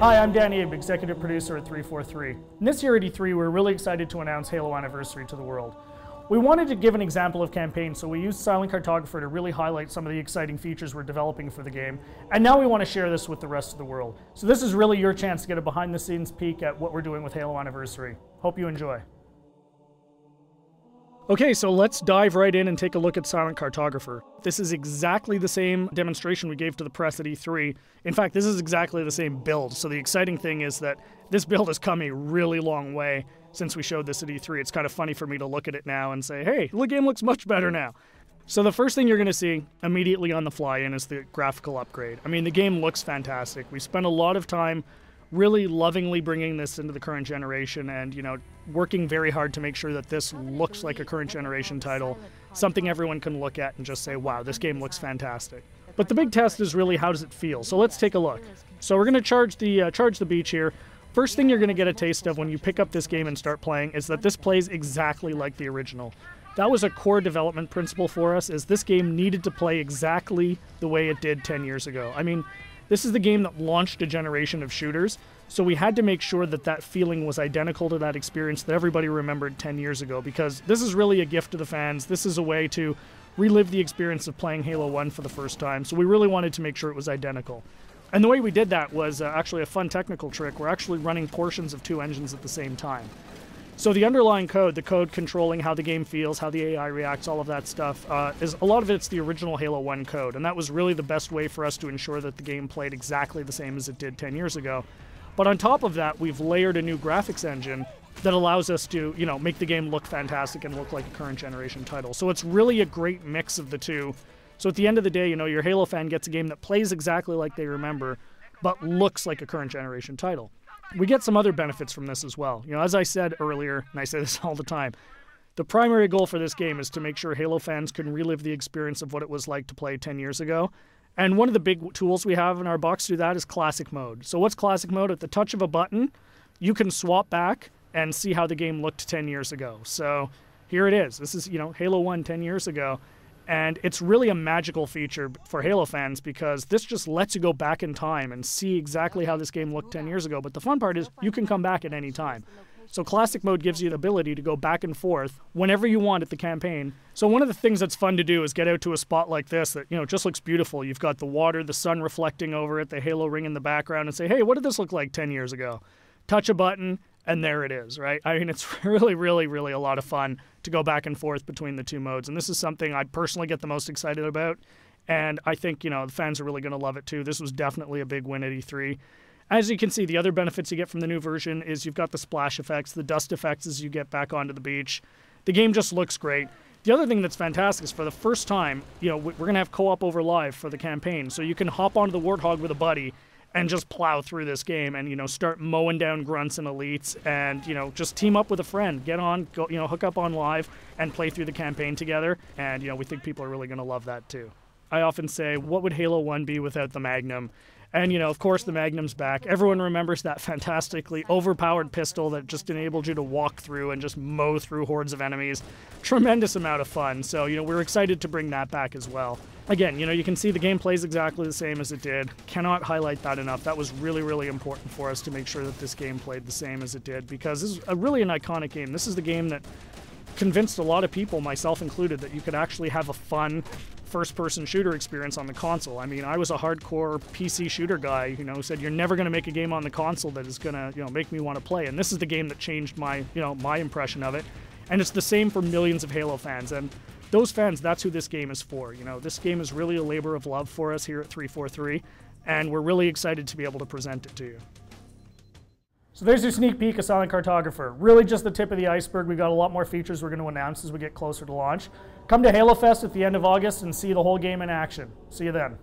Hi, I'm Dan Abe, executive producer at 343. And this year at E3, we're really excited to announce Halo Anniversary to the world. We wanted to give an example of campaign, so we used Silent Cartographer to really highlight some of the exciting features we're developing for the game. And now we want to share this with the rest of the world. So this is really your chance to get a behind-the-scenes peek at what we're doing with Halo Anniversary. Hope you enjoy. Okay, so let's dive right in and take a look at Silent Cartographer. This is exactly the same demonstration we gave to the press at E3. In fact, this is exactly the same build. So the exciting thing is that this build has come a really long way since we showed this at E3. It's kind of funny for me to look at it now and say, hey, the game looks much better now. So the first thing you're going to see immediately on the fly-in is the graphical upgrade. I mean, the game looks fantastic. We spent a lot of time really lovingly bringing this into the current generation and, working very hard to make sure that this looks like a current generation title, something everyone can look at and just say, wow, this game looks fantastic. But the big test is really, how does it feel? So let's take a look. So we're going to charge the beach here. First thing you're going to get a taste of when you pick up this game and start playing is that this plays exactly like the original. That was a core development principle for us, is this game needed to play exactly the way it did 10 years ago. I mean, this is the game that launched a generation of shooters, so we had to make sure that that feeling was identical to that experience that everybody remembered 10 years ago, because this is really a gift to the fans. This is a way to relive the experience of playing Halo 1 for the first time, so we really wanted to make sure it was identical. And the way we did that was actually a fun technical trick. We're actually running portions of two engines at the same time. So the underlying code, the code controlling how the game feels, how the AI reacts, all of that stuff, is a lot of it's the original Halo 1 code, and that was really the best way for us to ensure that the game played exactly the same as it did 10 years ago. But on top of that, we've layered a new graphics engine that allows us to, make the game look fantastic and look like a current generation title. So it's really a great mix of the two. So at the end of the day, your Halo fan gets a game that plays exactly like they remember, but looks like a current generation title. We get some other benefits from this as well. As I said earlier, and I say this all the time, the primary goal for this game is to make sure Halo fans can relive the experience of what it was like to play 10 years ago. And one of the big tools we have in our box to do that is Classic Mode. So what's Classic Mode? At the touch of a button, you can swap back and see how the game looked 10 years ago. So here it is. This is, Halo 1 10 years ago. And it's really a magical feature for Halo fans, because this just lets you go back in time and see exactly how this game looked 10 years ago. But the fun part is you can come back at any time. So Classic Mode gives you the ability to go back and forth whenever you want at the campaign. So one of the things that's fun to do is get out to a spot like this that, just looks beautiful. You've got the water, the sun reflecting over it, the Halo ring in the background, and say, hey, what did this look like 10 years ago? Touch a button, and there it is, right? I mean, it's really, really, really a lot of fun to go back and forth between the two modes. And this is something I personally get the most excited about. And I think, the fans are really going to love it too. This was definitely a big win at E3. As you can see, the other benefits you get from the new version is you've got the splash effects, the dust effects as you get back onto the beach. The game just looks great. The other thing that's fantastic is, for the first time, we're going to have co-op over live for the campaign. So you can hop onto the Warthog with a buddy and just plow through this game and, start mowing down grunts and elites and, just team up with a friend. Get on, go, hook up on live and play through the campaign together. And, we think people are really going to love that too. I often say, what would Halo 1 be without the Magnum? And, of course, the Magnum's back. Everyone remembers that fantastically overpowered pistol that just enabled you to walk through and just mow through hordes of enemies. Tremendous amount of fun. So, we're excited to bring that back as well. Again, you can see the game plays exactly the same as it did. Cannot highlight that enough. That was really, really important for us to make sure that this game played the same as it did, because this is really an iconic game. This is the game that convinced a lot of people, myself included, that you could actually have a fun first-person shooter experience on the console. I mean, I was a hardcore PC shooter guy, who said, you're never going to make a game on the console that is going to, make me want to play. And this is the game that changed my, my impression of it. And it's the same for millions of Halo fans. And those fans, that's who this game is for. This game is really a labor of love for us here at 343, and we're really excited to be able to present it to you. So there's your sneak peek of Silent Cartographer. Really just the tip of the iceberg. We've got a lot more features we're going to announce as we get closer to launch. Come to Halo Fest at the end of August and see the whole game in action. See you then.